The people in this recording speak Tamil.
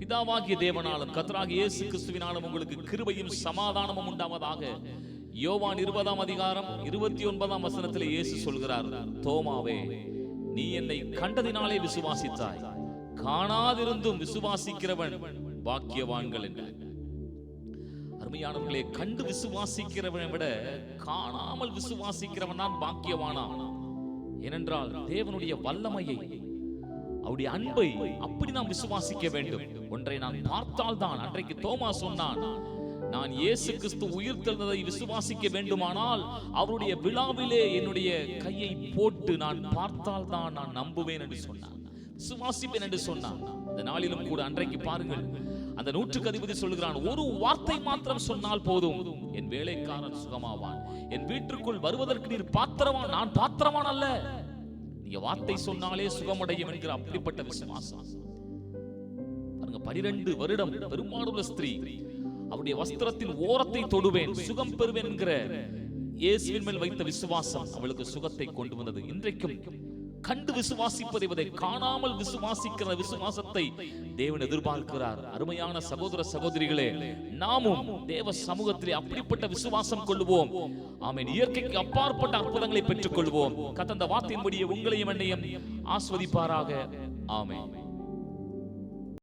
பிதாவாகிய தேவனாலும் கர்த்தராகிய இயேசு கிறிஸ்துவினாலும் உங்களுக்கு கிருபையும் சமாதானமும் உண்டாவதாக. யோவான் 20ஆம் அதிகாரம் 29ஆம் வசனத்திலே இயேசு சொல்கிறார், தோமாவே, நீ என்னை கண்டதினாலே விசுவாசித்தாய், காணாதிருந்தும் விசுவாசிக்கிறவன் பாக்கியவான்கள் என்றார். அருமையானவர்களே, கண்டு விசுவாசிக்கிறவனை விட காணாமல் விசுவாசிக்கிறவன் தான் பாக்கியவானா. ஏனென்றால் தேவனுடைய வல்லமையை, அவருடைய அன்பை அப்படி நாம் விசுவாசிக்க வேண்டும். ஒன்றை நான் பார்த்தால் தான், அன்றைக்கு தோமா சொன்னான், நான் இயேசு கிறிஸ்து உயிர்த்தெழுந்ததை விசுவாசிக்க வேண்டுமானால் அவருடைய விழாவிலே என்னுடைய கையை போட்டு நான் பார்த்தால் தான் நான் நம்புவேன் என்று சொன்னான், விசுவாசிப்பேன் என்று சொன்னான். இந்த நாளிலும் கூட அன்றைக்கு பாருங்கள், அந்த 100க்கு அதிபதி சொல்கிறான், ஒரு வார்த்தை மாத்திரம் சொன்னால் போதும், என் வேலைக்காரன் சுகமாவான், என் வீட்டிற்குள் வருவதற்கு நீர் பாத்திரவான், நான் பாத்திரவான் அல்ல, நீங்க வார்த்தை சொன்னாலே சுகமடையும் என்கிற அப்படிப்பட்ட விசுவாசம். 12 வருடம் பெரும்பாலுள்ள ஸ்திரீ, அவருடைய வஸ்திரத்தின் ஓரத்தை தொடுவேன் சுகம் பெறுவேன் என்கிற இயேசுவின் மேல் வைத்த விசுவாசம் அவளுக்கு சுகத்தை கொண்டு வந்தது. இன்றைக்கும் கண்டு விசுவாசிப்பதை விட காணாமல் விசுவாசிக்கிற விசுவாசத்தை தேவன் எதிர்பார்க்கிறார். அருமையான சகோதர சகோதரிகளே, நாமும் தேவ சமூகத்திலே அப்படிப்பட்ட விசுவாசம் கொள்வோம். ஆமென். இயற்கைக்கு அப்பாற்பட்ட அற்புதங்களை பெற்றுக் கொள்வோம். கர்த்தர் அந்த வார்த்தையின்படியே உங்களையும் என்னையும் ஆஸ்வதிப்பாராக. ஆமென்.